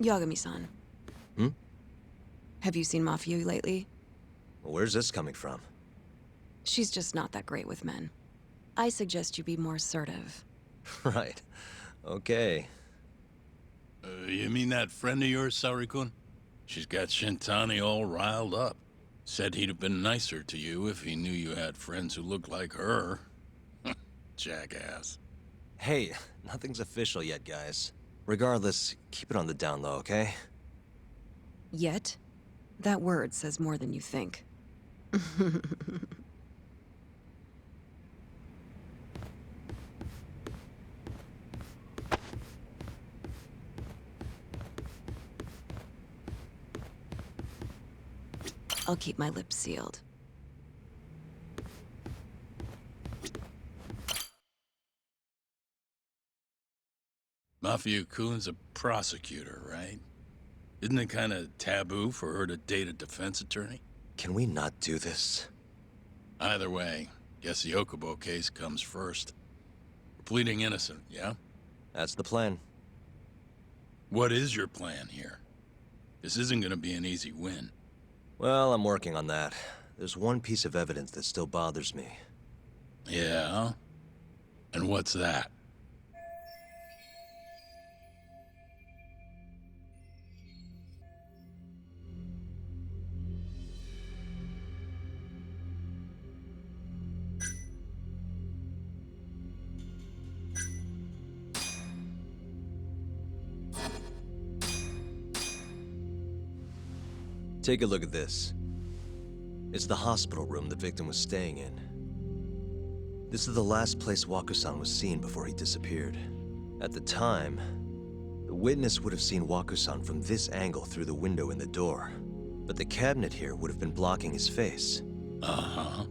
Yagami-san. Hmm? Have you seen Mafia lately? Where's this coming from? She's just not that great with men. I suggest you be more assertive. Right. Okay. You mean that friend of yours, Saori-kun? She's got Shintani all riled up. Said he'd have been nicer to you if he knew you had friends who looked like her. Jackass. Hey, nothing's official yet, guys. Regardless, keep it on the down low, okay? Yet? That word says more than you think. I'll keep my lips sealed. Mafia-kun's a prosecutor, right? Isn't it kind of taboo for her to date a defense attorney? Can we not do this? Either way, guess the Okubo case comes first. Pleading innocent, yeah? That's the plan. What is your plan here? This isn't gonna be an easy win. Well, I'm working on that. There's one piece of evidence that still bothers me. Yeah? And what's that? Take a look at this. It's the hospital room the victim was staying in. This is the last place Waku-san was seen before he disappeared. At the time, the witness would have seen Waku-san from this angle through the window in the door, but the cabinet here would have been blocking his face. Uh-huh.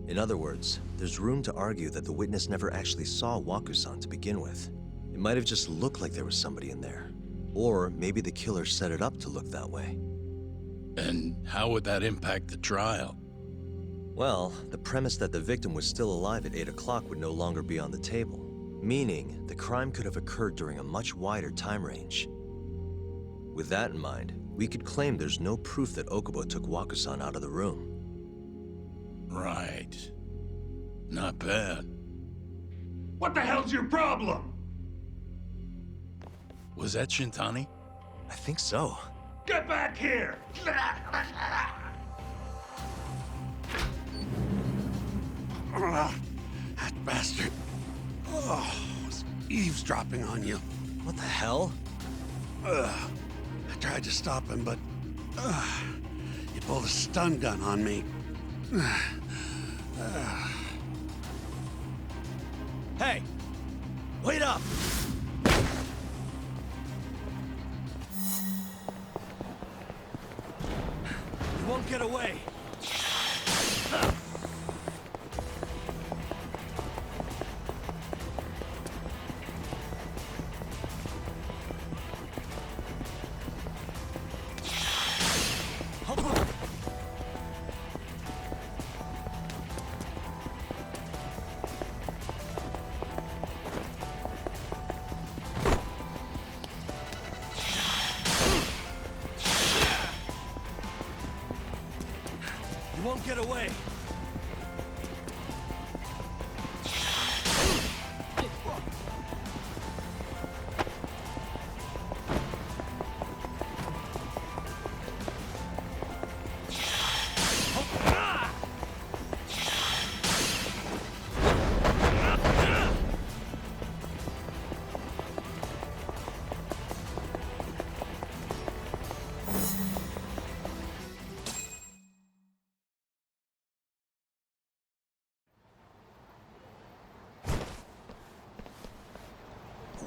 In other words, there's room to argue that the witness never actually saw Waku-san to begin with. It might have just looked like there was somebody in there. Or maybe the killer set it up to look that way. And how would that impact the trial? Well, the premise that the victim was still alive at 8 o'clock would no longer be on the table, meaning the crime could have occurred during a much wider time range. With that in mind, we could claim there's no proof that Okubo took Waku-san out of the room. Right. Not bad. What the hell's your problem? Was that Shintani? I think so. Get back here! That bastard. Oh, was eavesdropping on you. What the hell? I tried to stop him, but he pulled a stun gun on me. Hey! Wait up! You won't get away! You won't get away!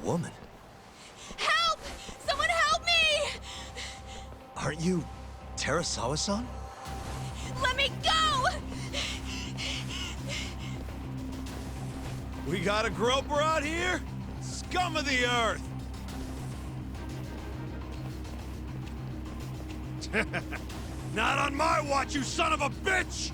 Woman. Help! Someone help me! Aren't you Terasawa-san? Let me go! We got a groper out here? Scum of the earth! Not on my watch, you son of a bitch!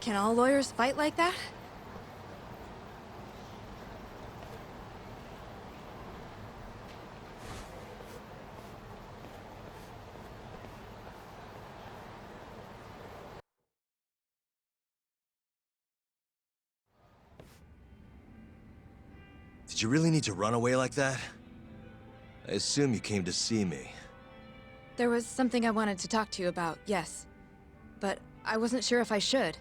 Can all lawyers fight like that? Did you really need to run away like that? I assume you came to see me. There was something I wanted to talk to you about, yes. But I wasn't sure if I should.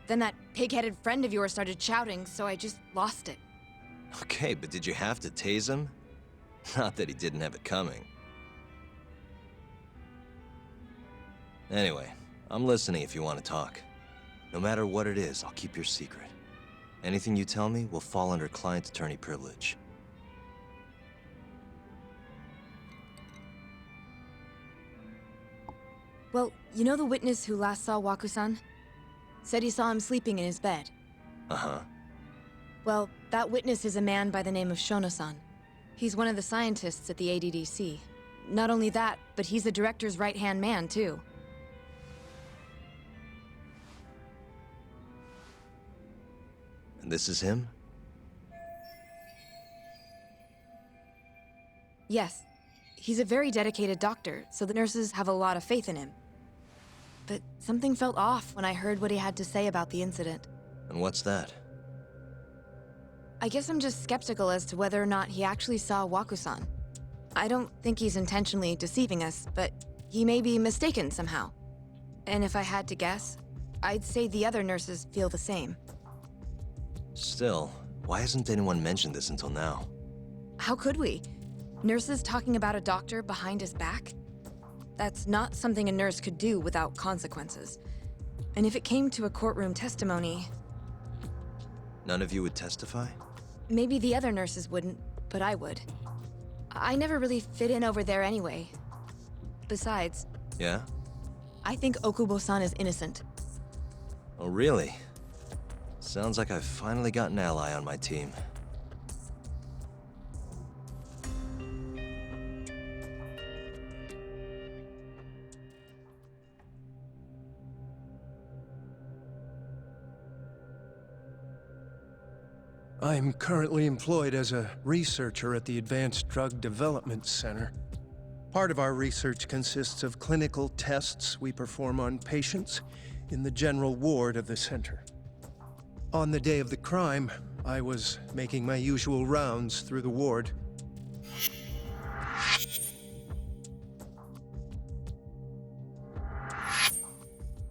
Then that pig-headed friend of yours started shouting, so I just lost it. Okay, but did you have to tase him? Not that he didn't have it coming. Anyway, I'm listening if you want to talk. No matter what it is, I'll keep your secret. Anything you tell me will fall under client-attorney privilege. Well, you know the witness who last saw Waku-san? Said he saw him sleeping in his bed. Uh-huh. Well, that witness is a man by the name of Shono-san. He's one of the scientists at the ADDC. Not only that, but he's the director's right-hand man, too. And this is him? Yes. He's a very dedicated doctor, so the nurses have a lot of faith in him. But something felt off when I heard what he had to say about the incident. And what's that? I guess I'm just skeptical as to whether or not he actually saw Waku-san. I don't think he's intentionally deceiving us, but he may be mistaken somehow. And if I had to guess, I'd say the other nurses feel the same. Still, why hasn't anyone mentioned this until now? How could we? Nurses talking about a doctor behind his back? That's not something a nurse could do without consequences. And if it came to a courtroom testimony... None of you would testify? Maybe the other nurses wouldn't, but I would. I never really fit in over there anyway. Besides... Yeah? I think Okubo-san is innocent. Oh, really? Sounds like I've finally got an ally on my team. I'm currently employed as a researcher at the Advanced Drug Development Center. Part of our research consists of clinical tests we perform on patients in the general ward of the center. On the day of the crime, I was making my usual rounds through the ward.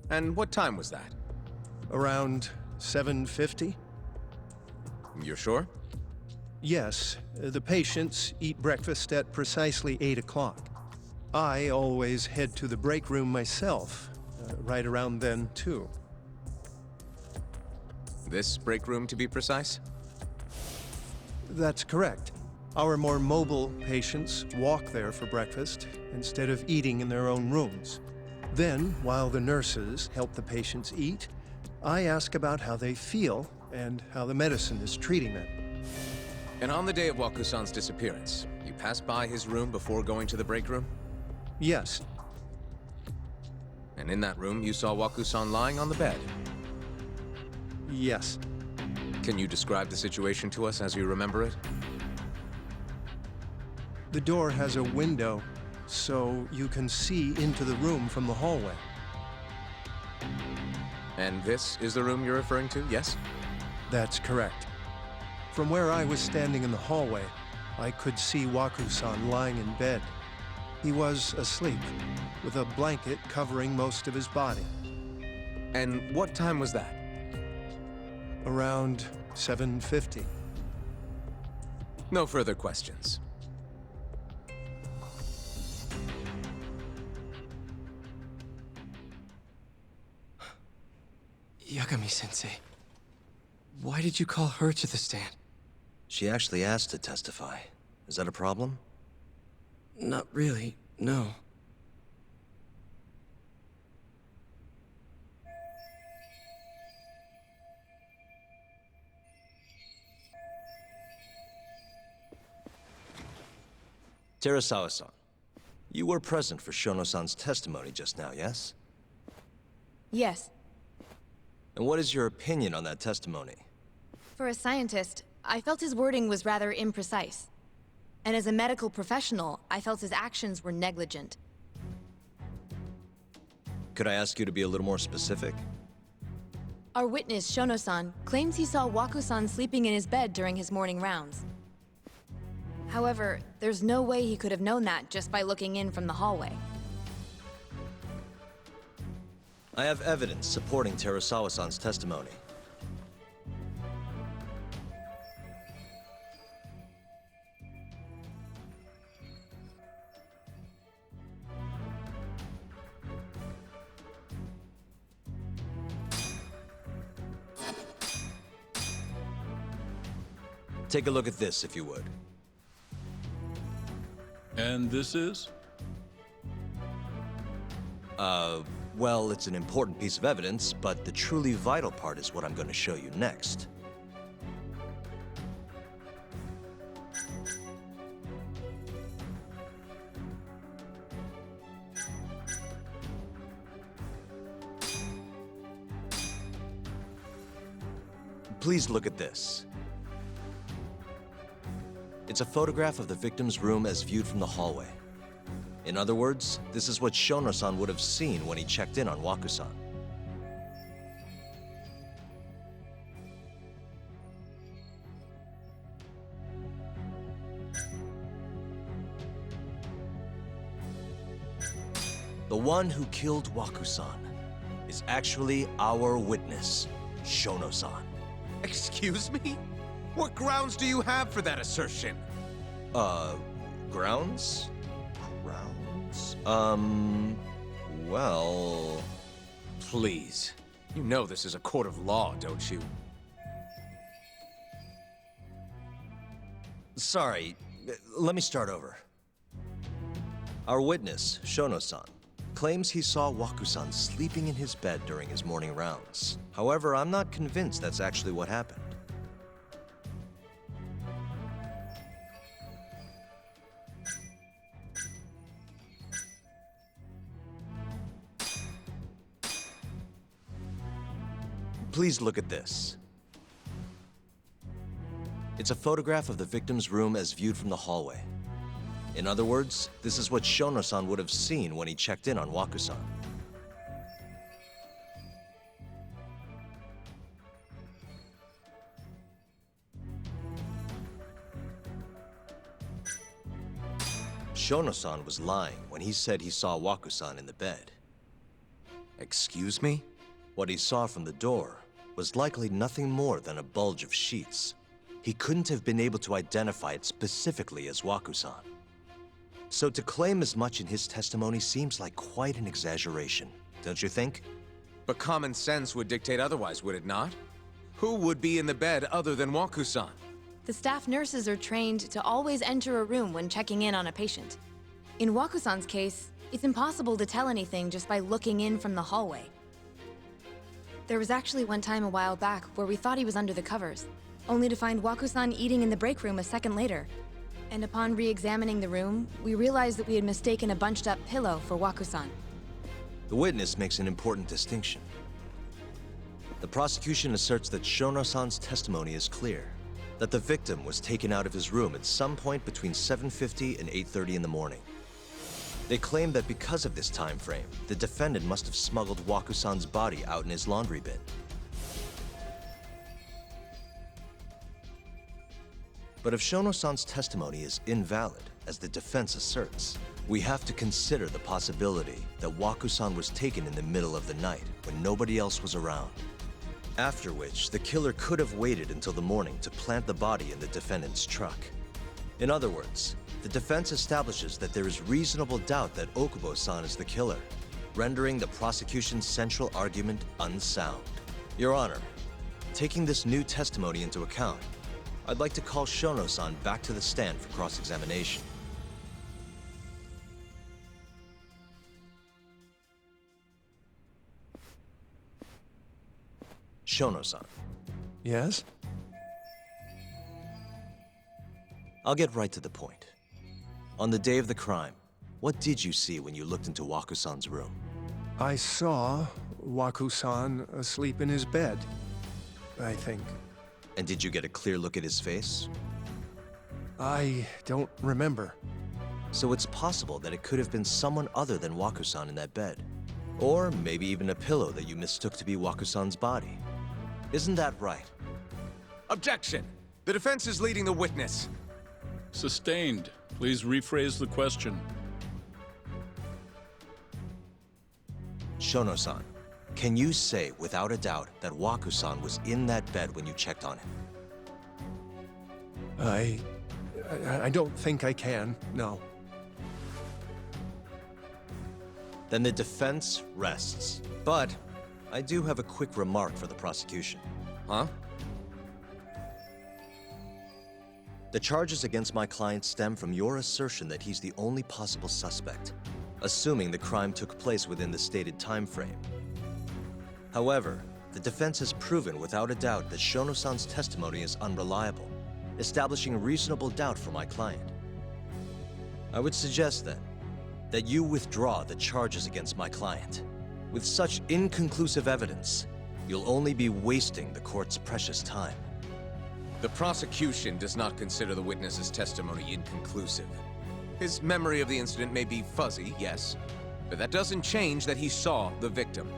And what time was that? Around 7:50? You're sure? Yes, the patients eat breakfast at precisely 8 o'clock. I always head to the break room myself, right around then, too. This break room, to be precise? That's correct. Our more mobile patients walk there for breakfast instead of eating in their own rooms. Then, while the nurses help the patients eat, I ask about how they feel and how the medicine is treating them. And on the day of Waku-san's disappearance, you passed by his room before going to the break room? Yes, And in that room, you saw Waku-san lying on the bed? yes. Can you describe the situation to us as you remember it? The door has a window, so you can see into the room from the hallway. And this is the room you're referring to, yes? That's correct. From where I was standing in the hallway, I could see Waku-san lying in bed. He was asleep, with a blanket covering most of his body. And what time was that? Around 7:50. No further questions. Yagami-sensei, why did you call her to the stand? She actually asked to testify. Is that a problem? Not really, no. Terasawa-san, you were present for Shono-san's testimony just now, yes? Yes. And what is your opinion on that testimony? For a scientist, I felt his wording was rather imprecise. And as a medical professional, I felt his actions were negligent. Could I ask you to be a little more specific? Our witness, Shono-san, claims he saw Waku-san sleeping in his bed during his morning rounds. However, there's no way he could have known that just by looking in from the hallway. I have evidence supporting Terasawa-san's testimony. Take a look at this, if you would. And this is? Well, it's an important piece of evidence, but the truly vital part is what I'm going to show you next. Please look at this. It's a photograph of the victim's room as viewed from the hallway. In other words, this is what Shono-san would have seen when he checked in on Waku-san. The one who killed Waku-san is actually our witness, Shono-san. Excuse me? What grounds do you have for that assertion? Grounds? Grounds? Well... Please. You know this is a court of law, don't you? Sorry, let me start over. Our witness, Shono-san, claims he saw Waku-san sleeping in his bed during his morning rounds. However, I'm not convinced that's actually what happened. Please look at this. It's a photograph of the victim's room as viewed from the hallway. In other words, this is what Shono-san would have seen when he checked in on Waku-san. Shono-san was lying when he said he saw Waku-san in the bed. Excuse me? What he saw from the door was likely nothing more than a bulge of sheets. He couldn't have been able to identify it specifically as Waku-san. So to claim as much in his testimony seems like quite an exaggeration, don't you think? But common sense would dictate otherwise, would it not? Who would be in the bed other than Waku-san? The staff nurses are trained to always enter a room when checking in on a patient. In Waku-san's case, it's impossible to tell anything just by looking in from the hallway. There was actually one time a while back where we thought he was under the covers, only to find Waku-san eating in the break room a second later. And upon re-examining the room, we realized that we had mistaken a bunched-up pillow for Waku-san. The witness makes an important distinction. The prosecution asserts that Shono-san's testimony is clear, that the victim was taken out of his room at some point between 7:50 and 8:30 in the morning. They claim that because of this time frame, the defendant must have smuggled Waku-san's body out in his laundry bin. But if Shono-san's testimony is invalid, as the defense asserts, we have to consider the possibility that Waku-san was taken in the middle of the night when nobody else was around. After which, the killer could have waited until the morning to plant the body in the defendant's truck. In other words, the defense establishes that there is reasonable doubt that Okubo-san is the killer, rendering the prosecution's central argument unsound. Your Honor, taking this new testimony into account, I'd like to call Shono-san back to the stand for cross-examination. Shono-san. Yes? I'll get right to the point. On the day of the crime, what did you see when you looked into Waku-san's room? I saw Waku-san asleep in his bed, I think. And did you get a clear look at his face? I don't remember. So it's possible that it could have been someone other than Waku-san in that bed. Or maybe even a pillow that you mistook to be Waku-san's body. Isn't that right? Objection! The defense is leading the witness. Sustained. Please rephrase the question. Shono-san, can you say without a doubt that Waku-san was in that bed when you checked on him? I don't think I can, no. Then the defense rests. But I do have a quick remark for the prosecution. Huh? The charges against my client stem from your assertion that he's the only possible suspect, assuming the crime took place within the stated time frame. However, the defense has proven without a doubt that Shono-san's testimony is unreliable, establishing reasonable doubt for my client. I would suggest then that you withdraw the charges against my client. With such inconclusive evidence, you'll only be wasting the court's precious time. The prosecution does not consider the witness's testimony inconclusive. His memory of the incident may be fuzzy, yes, but that doesn't change that he saw the victim.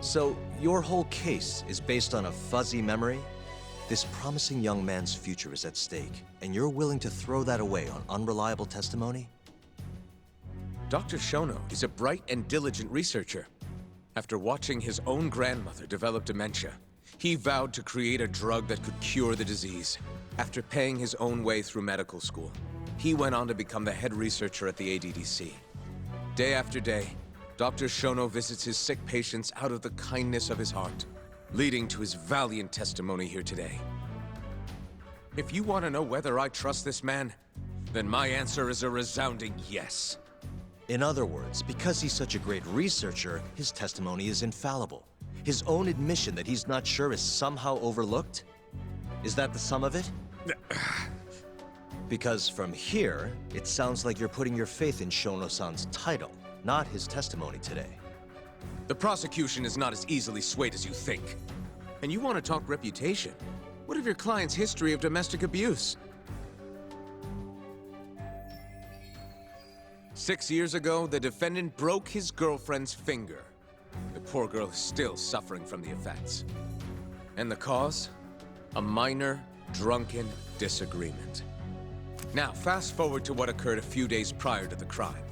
So, your whole case is based on a fuzzy memory? This promising young man's future is at stake, and you're willing to throw that away on unreliable testimony? Dr. Shono is a bright and diligent researcher. After watching his own grandmother develop dementia, he vowed to create a drug that could cure the disease. After paying his own way through medical school, he went on to become the head researcher at the ADDC. Day after day, Dr. Shono visits his sick patients out of the kindness of his heart, leading to his valiant testimony here today. If you want to know whether I trust this man, then my answer is a resounding yes. In other words, because he's such a great researcher, his testimony is infallible. His own admission that he's not sure is somehow overlooked? Is that the sum of it? Because from here, it sounds like you're putting your faith in Shono-san's title, not his testimony today. The prosecution is not as easily swayed as you think. And you want to talk reputation? What of your client's history of domestic abuse? 6 years ago, the defendant broke his girlfriend's finger. The poor girl is still suffering from the effects. And the cause? A minor, drunken disagreement. Now, fast forward to what occurred a few days prior to the crime.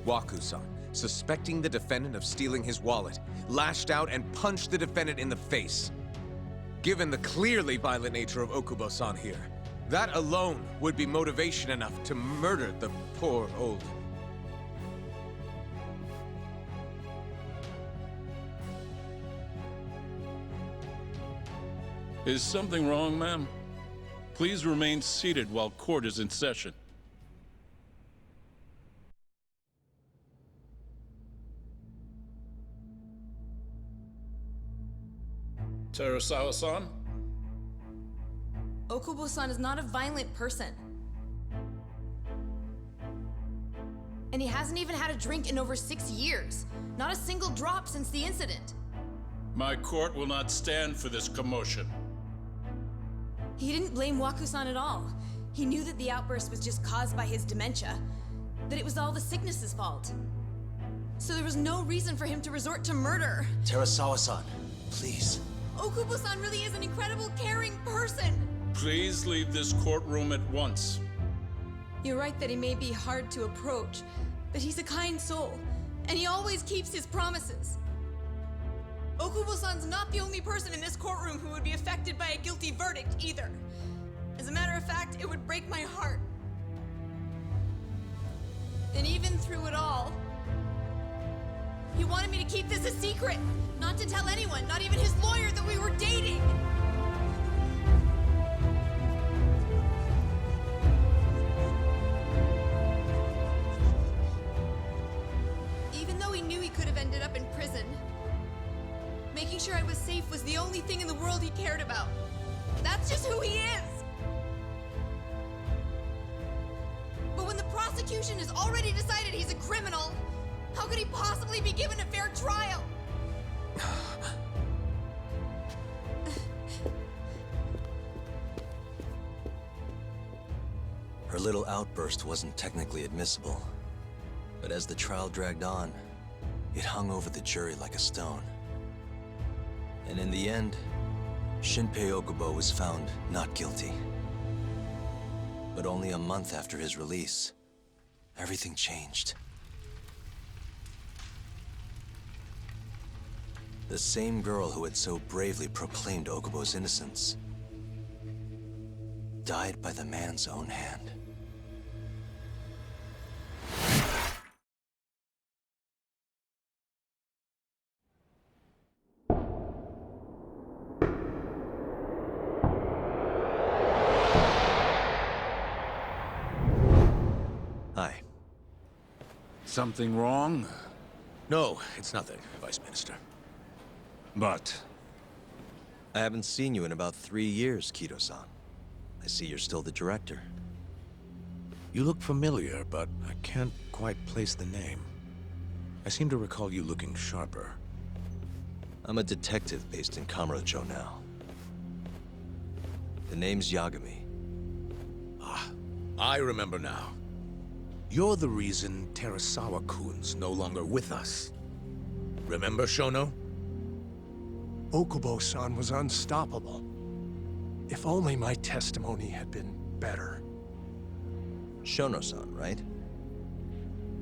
Waku-san, suspecting the defendant of stealing his wallet, lashed out and punched the defendant in the face. Given the clearly violent nature of Okubo-san here, that alone would be motivation enough to murder the poor old... Is something wrong, ma'am? Please remain seated while court is in session. Terasawa-san? Okubo-san is not a violent person. And he hasn't even had a drink in over 6 years. Not a single drop since the incident. My court will not stand for this commotion. He didn't blame Waku-san at all. He knew that the outburst was just caused by his dementia, that it was all the sickness's fault. So there was no reason for him to resort to murder. Terasawa-san, please. Okubo-san really is an incredible, caring person. Please leave this courtroom at once. You're right that he may be hard to approach, but he's a kind soul, and he always keeps his promises. Okubo-san's not the only person in this courtroom who would be affected by a guilty verdict, either. As a matter of fact, it would break my heart. And even through it all, he wanted me to keep this a secret, not to tell anyone, not even his lawyer, that we were dating. Even though he knew he could have ended up in prison, making sure I was safe was the only thing in the world he cared about. That's just who he is. But when the prosecution has already decided he's a criminal, how could he possibly be given a fair trial? little outburst wasn't technically admissible, but as the trial dragged on, it hung over the jury like a stone. And in the end, Shinpei Okubo was found not guilty. But only a month after his release, everything changed. The same girl who had so bravely proclaimed Okubo's innocence died by the man's own hand. Hi. Something wrong? No, it's nothing, Vice Minister. But I haven't seen you in about 3 years, Kido-san. I see you're still the director. You look familiar, but I can't quite place the name. I seem to recall you looking sharper. I'm a detective based in Kamurocho now. The name's Yagami. Ah, I remember now. You're the reason Terasawa-kun's no longer with us. Remember, Shono? Okubo-san was unstoppable. If only my testimony had been better. Shono-san, right?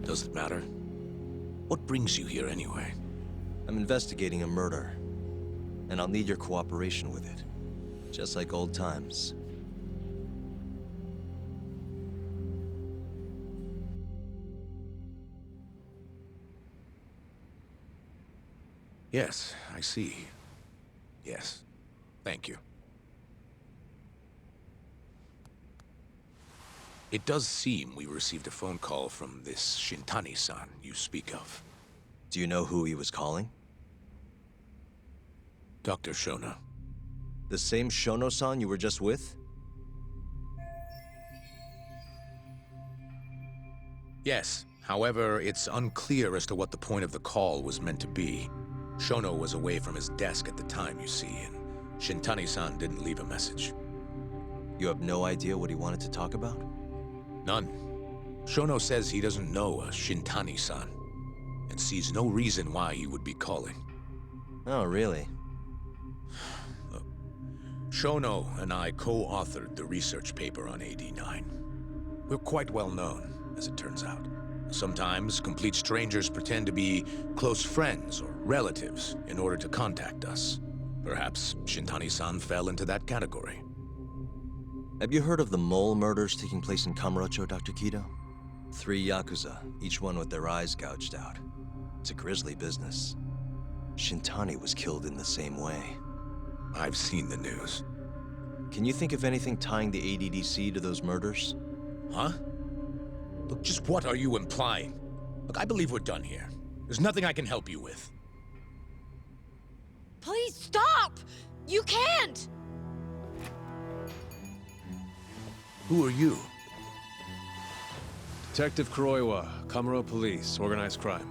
Does it matter? What brings you here anyway? I'm investigating a murder, and I'll need your cooperation with it. Just like old times. Yes, I see. Yes. Thank you. It does seem we received a phone call from this Shintani-san you speak of. Do you know who he was calling? Dr. Shono. The same Shono-san you were just with? Yes. However, it's unclear as to what the point of the call was meant to be. Shono was away from his desk at the time, you see, and Shintani-san didn't leave a message. You have no idea what he wanted to talk about? None. Shono says he doesn't know a Shintani-san, and sees no reason why he would be calling. Oh, really? Shono and I co-authored the research paper on AD9. We're quite well known, as it turns out. Sometimes, complete strangers pretend to be close friends or relatives in order to contact us. Perhaps Shintani-san fell into that category. Have you heard of the mole murders taking place in Kamurocho, Dr. Kido? 3 Yakuza, each one with their eyes gouged out. It's a grisly business. Shintani was killed in the same way. I've seen the news. Can you think of anything tying the ADDC to those murders? Huh? Look, just what are you implying? Look, I believe we're done here. There's nothing I can help you with. Please stop! You can't! Who are you? Detective Kuroiwa, Kamuro Police, Organized Crime.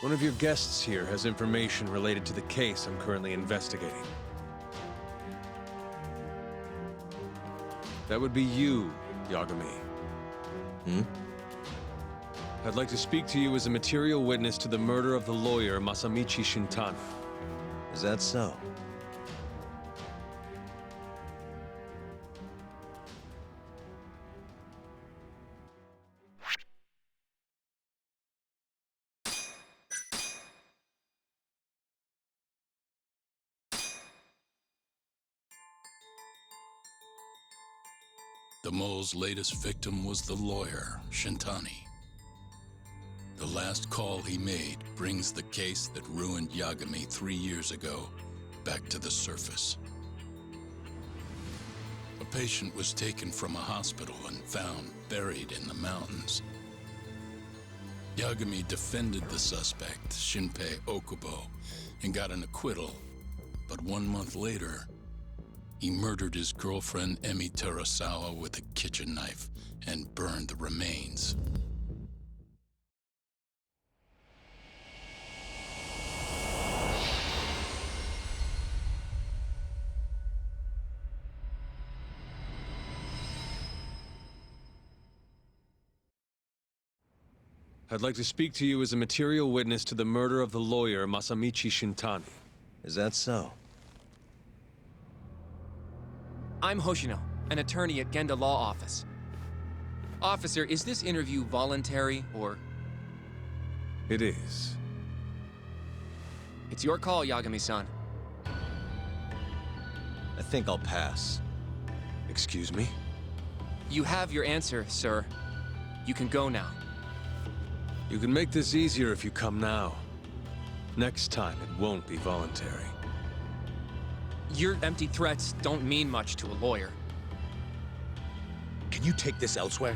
One of your guests here has information related to the case I'm currently investigating. That would be you, Yagami. Hmm? I'd like to speak to you as a material witness to the murder of the lawyer Masamichi Shintani. Is that so? the mole's latest victim was the lawyer, Shintani. The last call he made brings the case that ruined Yagami 3 years ago back to the surface. A patient was taken from a hospital and found buried in the mountains. Yagami defended the suspect, Shinpei Okubo, and got an acquittal. But 1 month later, he murdered his girlfriend Emi Terasawa with a kitchen knife and burned the remains. I'd like to speak to you as a material witness to the murder of the lawyer Masamichi Shintani. Is that so? I'm Hoshino, an attorney at Genda Law Office. Officer, is this interview voluntary, or...? It is. It's your call, Yagami-san. I think I'll pass. Excuse me? You have your answer, sir. You can go now. You can make this easier if you come now. Next time, it won't be voluntary. Your empty threats don't mean much to a lawyer. Can you take this elsewhere?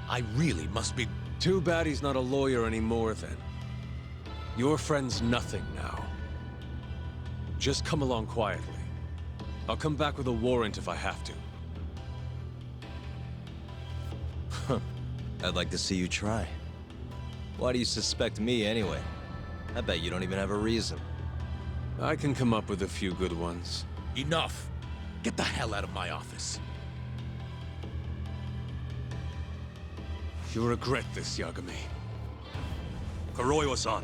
I really must be... Too bad he's not a lawyer anymore, then. Your friend's nothing now. Just come along quietly. I'll come back with a warrant if I have to. I'd like to see you try. Why do you suspect me anyway? I bet you don't even have a reason. I can come up with a few good ones. Enough! Get the hell out of my office. You'll regret this, Yagami. Kuroiwa-san.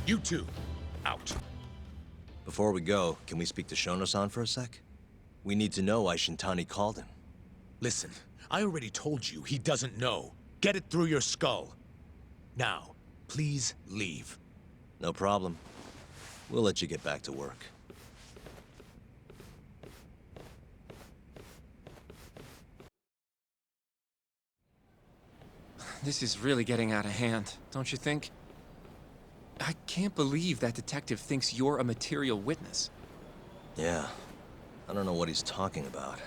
You two, out. Before we go, can we speak to Shono-san for a sec? We need to know why Shintani called him. Listen, I already told you he doesn't know. Get it through your skull. Now, please leave. No problem. We'll let you get back to work. This is really getting out of hand, don't you think? I can't believe that detective thinks you're a material witness. Yeah. I don't know what he's talking about.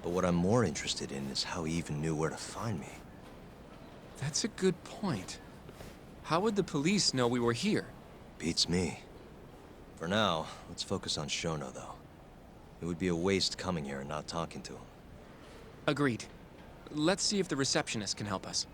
But what I'm more interested in is how he even knew where to find me. That's a good point. How would the police know we were here? Beats me. For now, let's focus on Shono, though. It would be a waste coming here and not talking to him. Agreed. Let's see if the receptionist can help us.